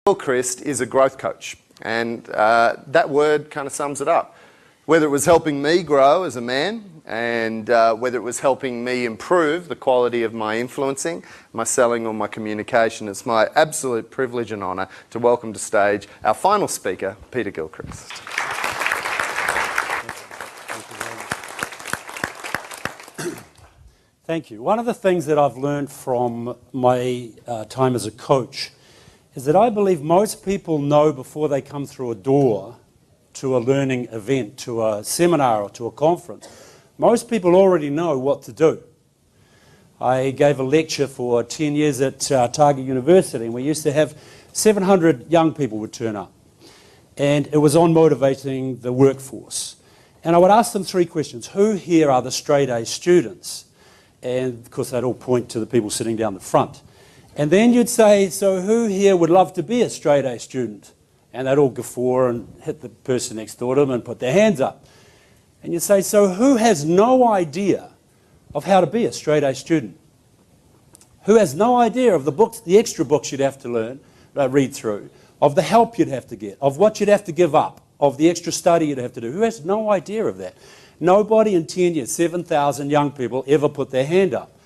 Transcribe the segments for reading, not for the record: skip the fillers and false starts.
Gilchrist is a growth coach, and that word kind of sums it up. Whether it was helping me grow as a man, and whether it was helping me improve the quality of my influencing, my selling or my communication, it's my absolute privilege and honour to welcome to stage our final speaker, Peter Gilchrist. Thank you. One of the things that I've learned from my time as a coach is that I believe most people know before they come through a door to a learning event, to a seminar or to a conference. Most people already know what to do. I gave a lecture for 10 years at Target University, and we used to have 700 young people would turn up. And it was on motivating the workforce. And I would ask them 3 questions. Who here are the straight A students? And of course they'd all point to the people sitting down the front. And then you'd say, so who here would love to be a straight A student? And they'd all guffaw and hit the person next to them and put their hands up. And you'd say, so who has no idea of how to be a straight A student? Who has no idea of the books, the extra books you'd have to learn, read through, of the help you'd have to get, of what you'd have to give up, of the extra study you'd have to do? Who has no idea of that? Nobody in 10 years, 7,000 young people ever put their hand up,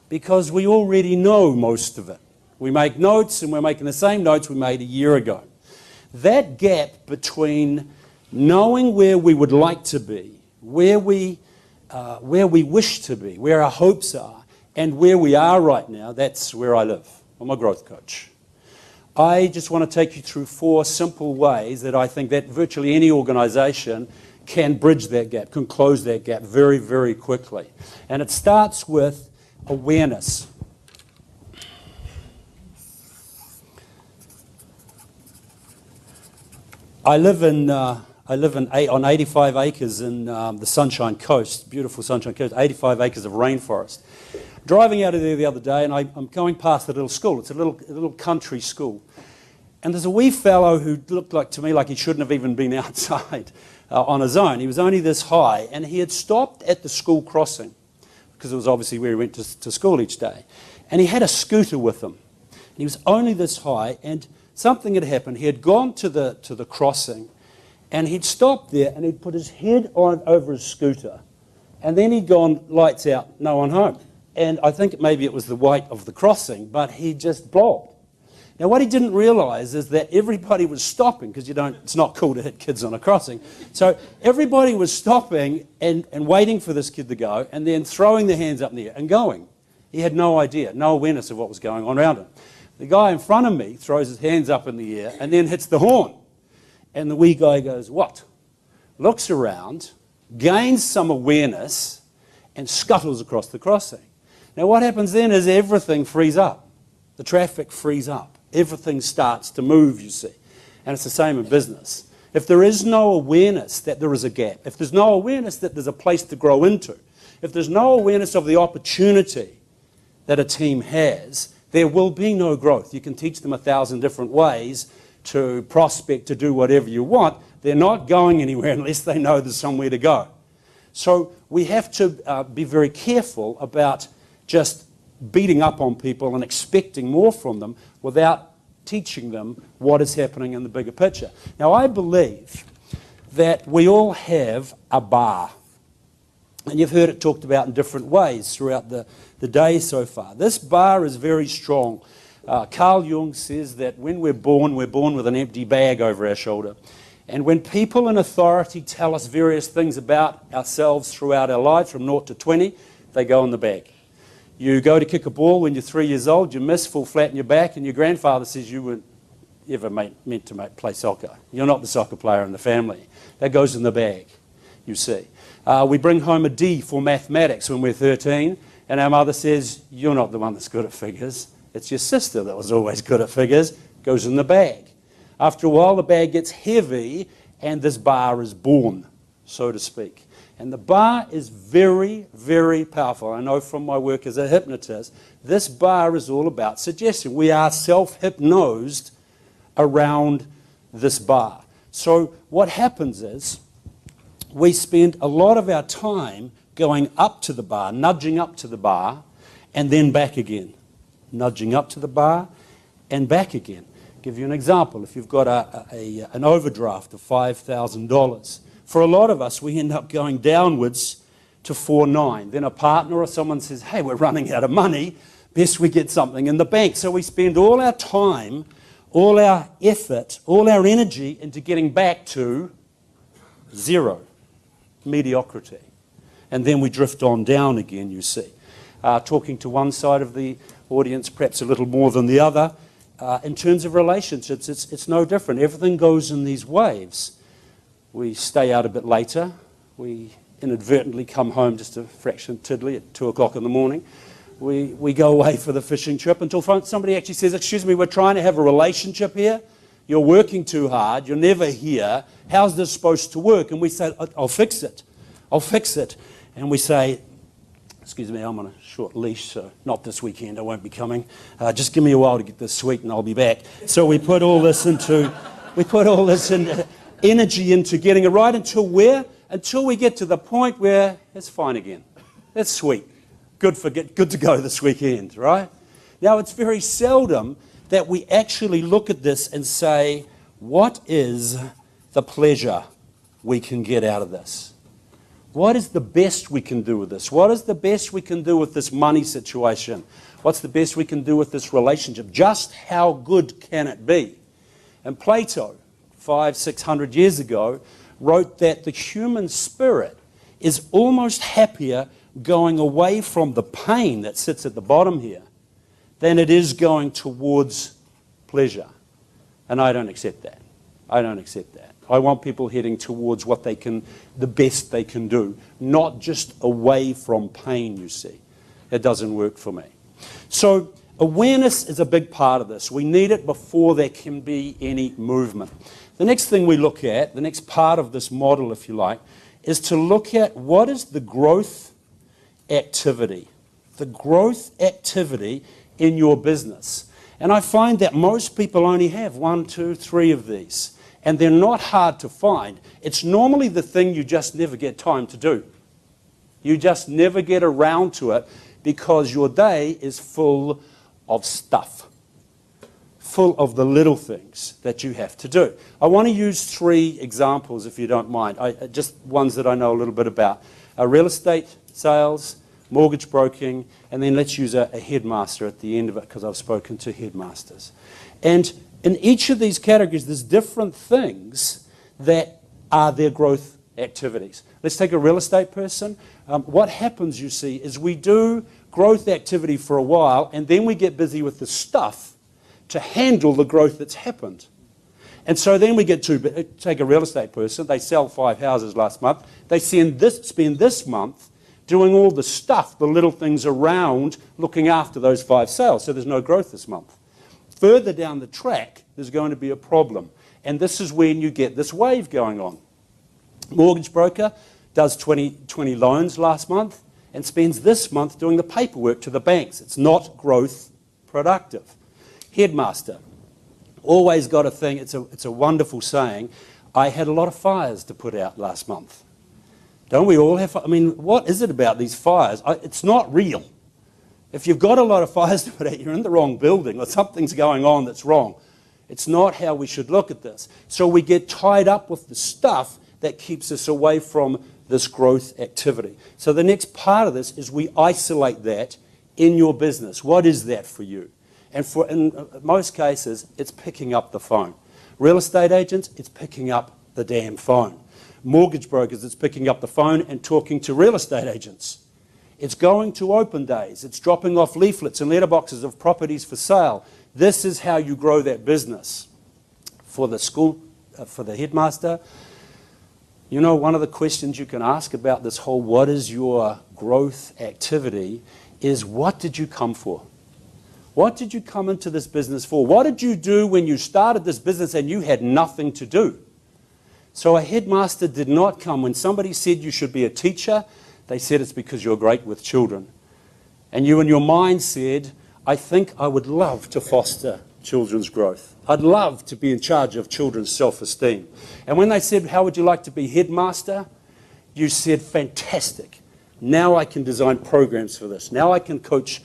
because we already know most of it. We make notes, and we're making the same notes we made a year ago. That gap between knowing where we would like to be, where we wish to be, where our hopes are, and where we are right now, that's where I live. I'm a growth coach. I just want to take you through 4 simple ways that I think that virtually any organisation can bridge that gap, can close that gap very, very quickly. And it starts with awareness. I live on 85 acres in the Sunshine Coast, beautiful Sunshine Coast, 85 acres of rainforest. Driving out of there the other day, and I'm going past a little school. It's a little country school. And there's a wee fellow who looked like to me like he shouldn't have even been outside on his own. He was only this high, and he had stopped at the school crossing, because it was obviously where he went to school each day. And he had a scooter with him. And he was only this high, and something had happened. He had gone to the crossing, and he'd stopped there, and he'd put his head on over his scooter, and then he'd gone, lights out, no one home. And I think maybe it was the weight of the crossing, but he just blobbed. Now, what he didn't realise is that everybody was stopping, because it's not cool to hit kids on a crossing. So everybody was stopping and waiting for this kid to go, and then throwing their hands up in the air and going. He had no idea, no awareness of what was going on around him. The guy in front of me throws his hands up in the air and then hits the horn. And the wee guy goes, what? Looks around, gains some awareness, and scuttles across the crossing. Now what happens then is everything frees up. The traffic frees up. Everything starts to move, you see. And it's the same in business. If there is no awareness that there is a gap, if there's no awareness that there's a place to grow into, if there's no awareness of the opportunity that a team has, there will be no growth. You can teach them 1,000 different ways to prospect, to do whatever you want. They're not going anywhere unless they know there's somewhere to go. So we have to be very careful about just beating up on people and expecting more from them without teaching them what is happening in the bigger picture. Now, I believe that we all have a bar. And you've heard it talked about in different ways throughout the day so far. This bar is very strong. Carl Jung says that when we're born with an empty bag over our shoulder. And when people in authority tell us various things about ourselves throughout our lives, from 0 to 20, they go in the bag. You go to kick a ball when you're 3 years old, you miss, fall flat on your back, and your grandfather says you weren't ever meant to play soccer. You're not the soccer player in the family. That goes in the bag, you see. We bring home a D for mathematics when we're 13, and our mother says, you're not the one that's good at figures. It's your sister that was always good at figures. Goes in the bag. After a while, the bag gets heavy, and this bar is born, so to speak. And the bar is very, very powerful. I know from my work as a hypnotist, this bar is all about suggestion. We are self-hypnosed around this bar. So what happens is we spend a lot of our time going up to the bar, nudging up to the bar, and then back again. Nudging up to the bar and back again. give you an example. If you've got an overdraft of $5,000, for a lot of us, we end up going downwards to 4.9. Then a partner or someone says, hey, we're running out of money. Best we get something in the bank. So we spend all our time, all our effort, all our energy into getting back to zero, mediocrity. And then we drift on down again, you see. Talking to one side of the audience, perhaps a little more than the other. In terms of relationships, it's no different. Everything goes in these waves. We stay out a bit later. We inadvertently come home just a fraction tiddly at 2 o'clock in the morning. We go away for the fishing trip until somebody actually says, excuse me, we're trying to have a relationship here. You're working too hard. You're never here. How's this supposed to work? And we say, I'll fix it. I'll fix it. And we say, excuse me, I'm on a short leash, so not this weekend. I won't be coming. Just give me a while to get this sweet and I'll be back. So we put all this energy into getting it right until where? Until we get to the point where it's fine again. It's sweet. Good to go this weekend, right? Now, it's very seldom that we actually look at this and say, what is the pleasure we can get out of this? What is the best we can do with this? What is the best we can do with this money situation? What's the best we can do with this relationship? Just how good can it be? And Plato, 500-600 years ago, wrote that the human spirit is almost happier going away from the pain that sits at the bottom here than it is going towards pleasure. And I don't accept that. I don't accept that. I want people heading towards what they can, the best they can do, not just away from pain, you see. It doesn't work for me. So awareness is a big part of this. We need it before there can be any movement. The next thing we look at, the next part of this model, if you like, is to look at what is the growth activity. The growth activity in your business. And I find that most people only have 1, 2, 3 of these. And they're not hard to find. It's normally the thing you just never get time to do. You just never get around to it because your day is full of stuff. Full of the little things that you have to do. I want to use 3 examples, if you don't mind. Just ones that I know a little bit about. Real estate sales, mortgage broking, and then let's use a headmaster at the end of it because I've spoken to headmasters. And in each of these categories, there's different things that are their growth activities. Let's take a real estate person. What happens, you see, is we do growth activity for a while, and then we get busy with the stuff to handle the growth that's happened. And so then we get to take a real estate person. They sell 5 houses last month. They spend this month doing all the stuff, the little things around looking after those 5 sales. So there's no growth this month. Further down the track, there's going to be a problem. And this is when you get this wave going on. Mortgage broker does 20 loans last month and spends this month doing the paperwork to the banks. It's not growth productive. Headmaster, always got a thing, it's a wonderful saying, I had a lot of fires to put out last month. Don't we all have, I mean, what is it about these fires? It's not real. If you've got a lot of fires to put out, you're in the wrong building or something's going on that's wrong. It's not how we should look at this. So we get tied up with the stuff that keeps us away from this growth activity. So the next part of this is we isolate that in your business. What is that for you? And in most cases, it's picking up the phone. Real estate agents, it's picking up the damn phone. Mortgage brokers, it's picking up the phone and talking to real estate agents. It's going to open days. It's dropping off leaflets and letterboxes of properties for sale. This is how you grow that business. For the school, for the headmaster, you know, one of the questions you can ask about this whole what is your growth activity is what did you come for? What did you come into this business for? What did you do when you started this business and you had nothing to do? So a headmaster did not come. When somebody said you should be a teacher, they said it's because you're great with children. And you in your mind said, I think I would love to foster children's growth. I'd love to be in charge of children's self-esteem. And when they said, how would you like to be headmaster? You said, fantastic. Now I can design programs for this. Now I can coach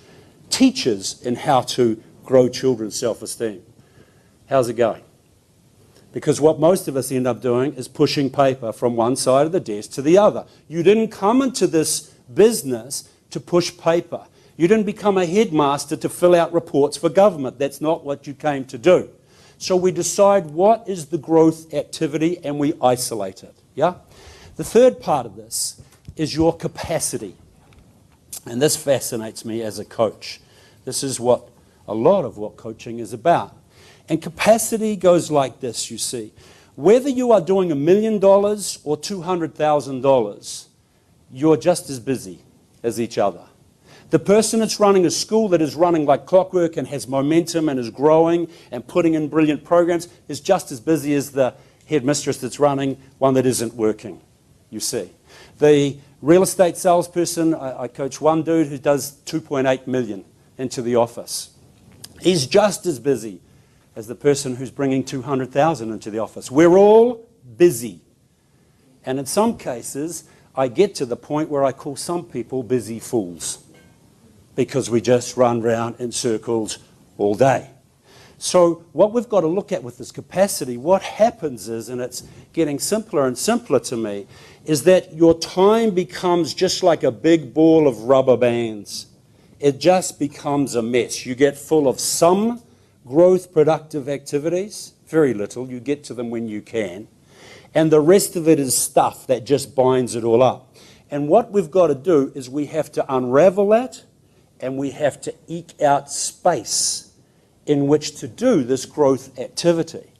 teachers in how to grow children's self-esteem. How's it going? Because what most of us end up doing is pushing paper from one side of the desk to the other. You didn't come into this business to push paper. You didn't become a headmaster to fill out reports for government. That's not what you came to do. So we decide what is the growth activity and we isolate it. Yeah? The third part of this is your capacity. And this fascinates me as a coach. This is what a lot of what coaching is about. And capacity goes like this, you see. Whether you are doing $1 million or $200,000, you're just as busy as each other. The person that's running a school that is running like clockwork and has momentum and is growing and putting in brilliant programs is just as busy as the headmistress that's running one that isn't working, you see. The real estate salesperson, I coach one dude who does 2.8 million into the office. He's just as busy as the person who's bringing 200,000 into the office. We're all busy. And in some cases, I get to the point where I call some people busy fools because we just run round in circles all day. So what we've got to look at with this capacity, what happens is, and it's getting simpler and simpler to me, is that your time becomes just like a big ball of rubber bands. It just becomes a mess. You get full of some growth productive activities, very little, you get to them when you can, and the rest of it is stuff that just binds it all up. And what we've got to do is we have to unravel that, and we have to eke out space in which to do this growth activity.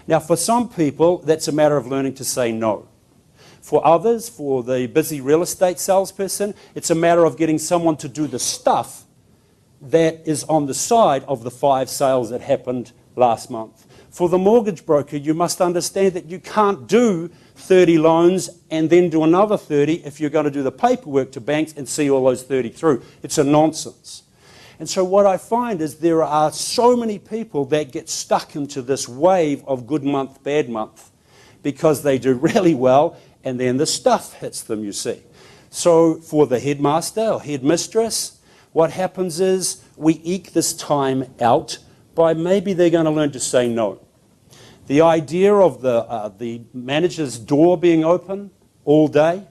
Now, for some people, that's a matter of learning to say no. For others, for the busy real estate salesperson, it's a matter of getting someone to do the stuff that is on the side of the 5 sales that happened last month. For the mortgage broker, you must understand that you can't do 30 loans and then do another 30 if you're going to do the paperwork to banks and see all those 30 through. It's a nonsense. And so what I find is there are so many people that get stuck into this wave of good month, bad month, because they do really well and then the stuff hits them, you see. So for the headmaster or headmistress, what happens is we eke this time out by maybe they're going to learn to say no. The idea of the manager's door being open all day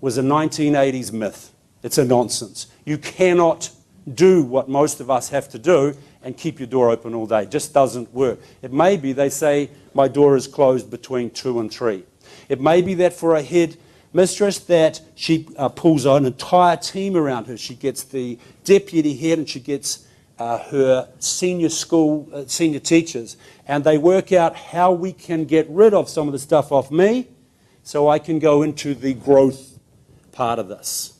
was a 1980s myth. It's a nonsense. You cannot do what most of us have to do and keep your door open all day. It just doesn't work. It may be they say, my door is closed between 2 and 3. It may be that for a head mistress that she pulls an entire team around her. She gets the deputy head and she gets her senior teachers, and they work out how we can get rid of some of the stuff off me so I can go into the growth part of this.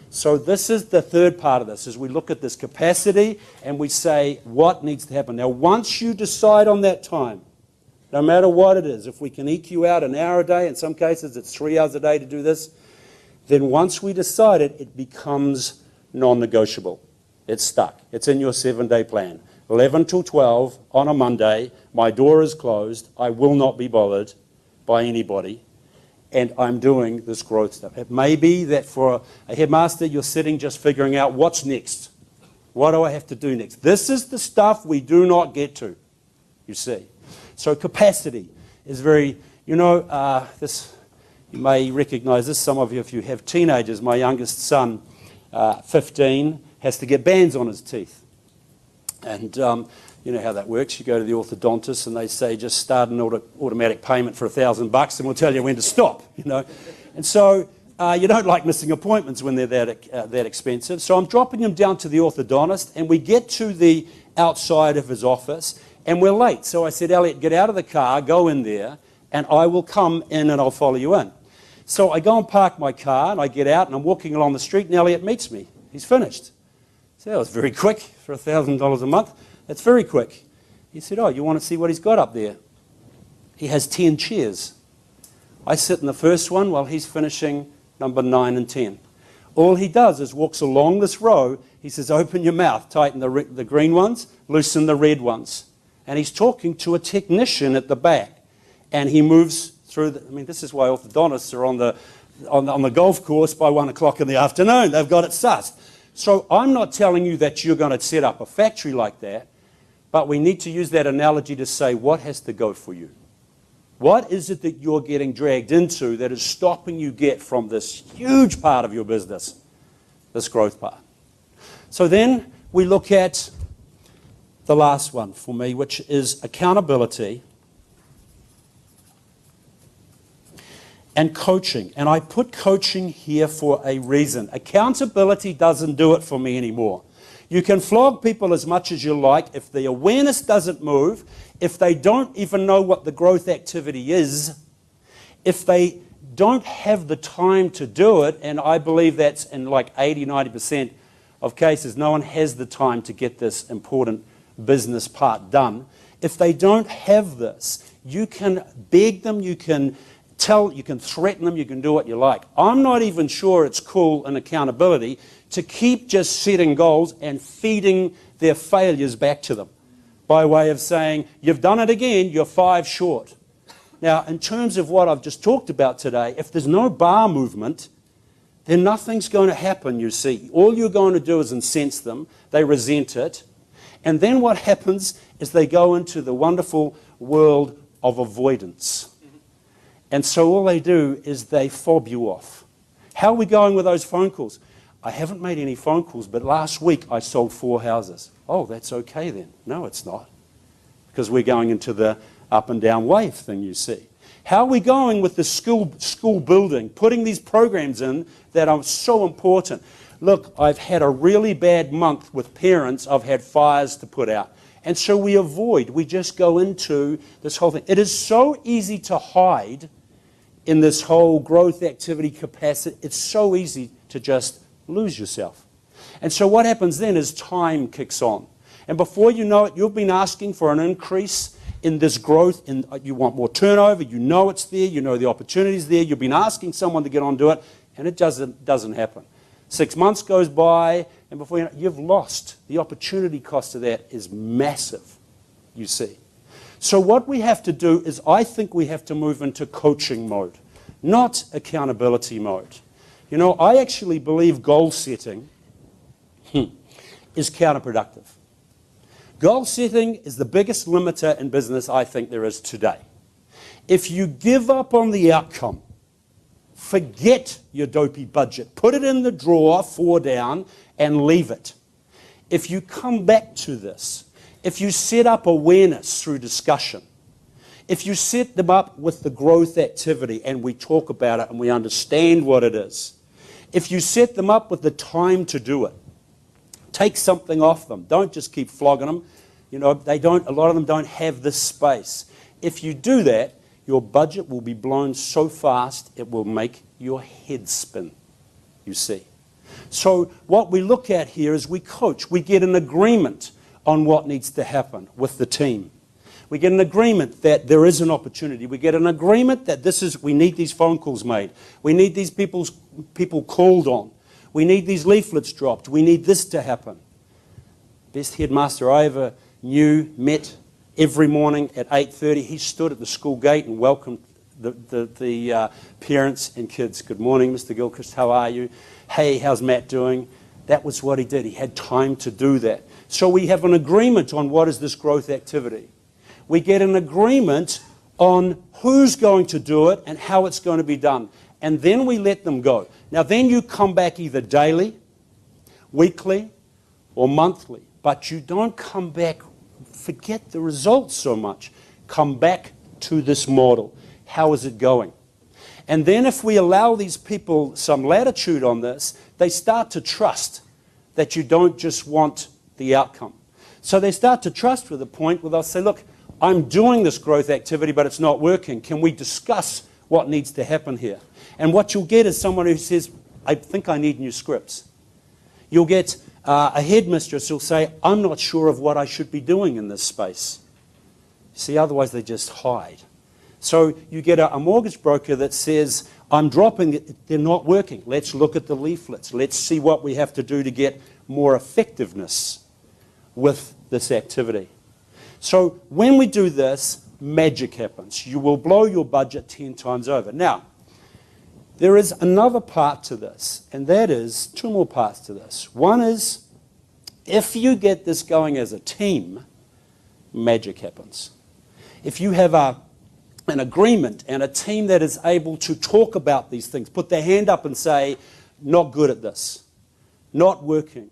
So this is the third part of this, is we look at this capacity and we say what needs to happen. Now once you decide on that time, no matter what it is, if we can eke you out an hour a day, in some cases it's 3 hours a day to do this, then once we decide it, it becomes non-negotiable. It's stuck. It's in your 7-day plan. 11 till 12 on a Monday, my door is closed, I will not be bothered by anybody, and I'm doing this growth stuff. It may be that for a headmaster, you're sitting just figuring out what's next. What do I have to do next? This is the stuff we do not get to, you see. So capacity is very, you may recognize this, some of you, if you have teenagers. My youngest son, 15, has to get bands on his teeth. And you know how that works. You go to the orthodontist and they say, just start an automatic payment for $1,000 and we'll tell you when to stop, you know. And so you don't like missing appointments when they're that expensive. So I'm dropping him down to the orthodontist and we get to the outside of his office and we're late. So I said, Elliot, get out of the car, go in there, and I will come in and I'll follow you in. So I go and park my car and I get out and I'm walking along the street and Elliot meets me. He's finished. So that was very quick for $1,000 a month. That's very quick. He said, oh, you want to see what he's got up there? He has 10 chairs. I sit in the first one while he's finishing number 9 and 10. All he does is walks along this row. He says, open your mouth, tighten the green ones, loosen the red ones. And he's talking to a technician at the back. And he moves through this is why orthodontists are on the golf course by 1 o'clock in the afternoon. They've got it sussed. So I'm not telling you that you're going to set up a factory like that, But we need to use that analogy to say, what has to go for you? What is it that you're getting dragged into that is stopping you get from this huge part of your business, this growth part? So then we look at the last one for me, which is accountability and coaching. And I put coaching here for a reason. Accountability doesn't do it for me anymore. You can flog people as much as you like. If the awareness doesn't move, if they don't even know what the growth activity is, if they don't have the time to do it, and I believe that's in like 80, 90% of cases, no one has the time to get this important business part done. If they don't have this, you can beg them, you can tell, you can threaten them, you can do what you like. I'm not even sure it's cool in accountability to keep just setting goals and feeding their failures back to them by way of saying, you've done it again, you're 5 short. Now, in terms of what I've just talked about today, if there's no bar movement, then nothing's going to happen, you see. All you're going to do is incense them, they resent it, and then what happens is they go into the wonderful world of avoidance. And so all they do is they fob you off. How are we going with those phone calls? I haven't made any phone calls, but last week I sold 4 houses. Oh, that's okay then. No, it's not. Because we're going into the up and down wave thing, you see. How are we going with the school building, putting these programs in that are so important? Look, I've had a really bad month with parents. I've had fires to put out. And so we avoid, we just go into this whole thing. It is so easy to hide in this whole growth activity capacity. It's so easy to just lose yourself. And so what happens then is time kicks on. And before you know it, you've been asking for an increase in this growth. You want more turnover. You know it's there. You know the opportunity's there. You've been asking someone to get on to it, and it doesn't happen. 6 months goes by, and before you know it, you've lost. The opportunity cost of that is massive, you see. So what we have to do is I think we have to move into coaching mode, not accountability mode. You know, I actually believe goal setting is counterproductive. Goal setting is the biggest limiter in business I think there is today. If you give up on the outcome, forget your dopey budget, put it in the drawer, 4 down, and leave it. If you come back to this, if you set up awareness through discussion, if you set them up with the growth activity and we talk about it and we understand what it is, if you set them up with the time to do it, take something off them. Don't just keep flogging them. You know, a lot of them don't have this space. If you do that, your budget will be blown so fast it will make your head spin, you see. So what we look at here is we coach. We get an agreement on what needs to happen with the team. We get an agreement that there is an opportunity. We get an agreement that we need these phone calls made. We need these people called on. We need these leaflets dropped. We need this to happen. Best headmaster I ever knew, met every morning at 8:30. He stood at the school gate and welcomed the parents and kids. Good morning, Mr. Gilchrist. How are you? Hey, how's Matt doing? That was what he did. He had time to do that. So we have an agreement on what is this growth activity. We get an agreement on who's going to do it and how it's going to be done. And then we let them go. Now then you come back either daily, weekly, or monthly. But you don't come back, forget the results so much. Come back to this model. How is it going? And then if we allow these people some latitude on this, they start to trust that you don't just want the outcome. So they start to trust to the point where they'll say, look, I'm doing this growth activity, but it's not working. Can we discuss what needs to happen here? And what you'll get is someone who says, I think I need new scripts. You'll get a headmistress who'll say, I'm not sure of what I should be doing in this space. See, otherwise they just hide. So you get a mortgage broker that says, I'm dropping it, they're not working. Let's look at the leaflets. Let's see what we have to do to get more effectiveness with this activity. So when we do this, magic happens. You will blow your budget 10 times over. Now, there is another part to this, and that is 2 more parts to this. One is, if you get this going as a team, magic happens. If you have an agreement and a team that is able to talk about these things, put their hand up and say, not good at this, not working.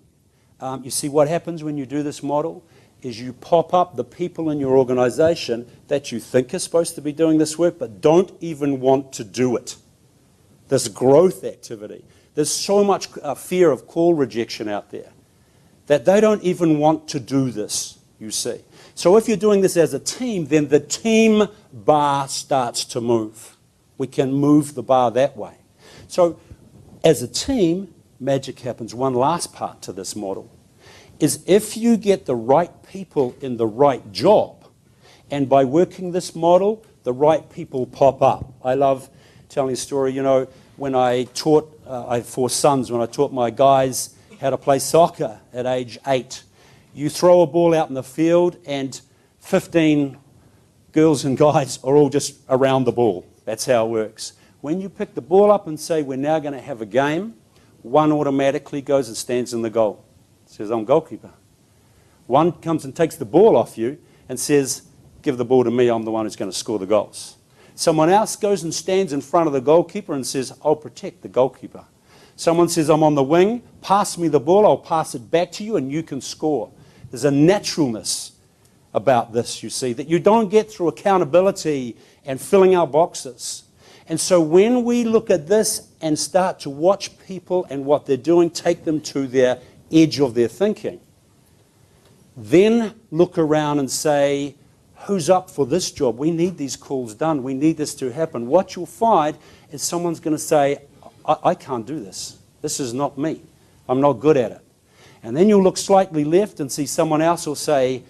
You see what happens when you do this model is you pop up the people in your organization that you think are supposed to be doing this work but don't even want to do it. This growth activity. There's so much fear of call rejection out there that they don't even want to do this, you see. So if you're doing this as a team, then the team bar starts to move. We can move the bar that way. So as a team, magic happens. One last part to this model is if you get the right people in the right job, and by working this model, the right people pop up. I love telling a story, you know, when I taught, I have 4 sons, when I taught my guys how to play soccer at age 8, you throw a ball out in the field and 15 girls and guys are all just around the ball. That's how it works. When you pick the ball up and say, we're now going to have a game, one automatically goes and stands in the goal. Says, I'm goalkeeper. One comes and takes the ball off you and says, give the ball to me, I'm the one who's going to score the goals. Someone else goes and stands in front of the goalkeeper and says, I'll protect the goalkeeper. Someone says, I'm on the wing, pass me the ball, I'll pass it back to you and you can score. There's a naturalness about this, you see, that you don't get through accountability and filling our boxes. And so when we look at this and start to watch people and what they're doing, take them to their edge of their thinking, then look around and say, who's up for this job? We need these calls done. We need this to happen. What you'll find is someone's going to say, I can't do this. This is not me. I'm not good at it. And then you'll look slightly left and see someone else will say,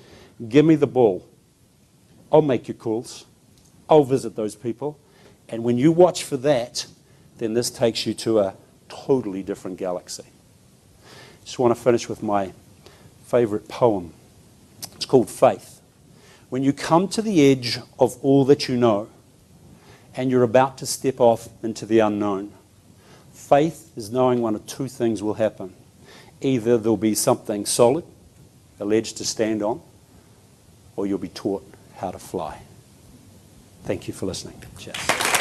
give me the ball. I'll make your calls. I'll visit those people. And when you watch for that, then this takes you to a totally different galaxy. Just want to finish with my favorite poem. It's called Faith. When you come to the edge of all that you know and you're about to step off into the unknown, faith is knowing one of 2 things will happen. Either there'll be something solid, a ledge to stand on, or you'll be taught how to fly. Thank you for listening. Cheers.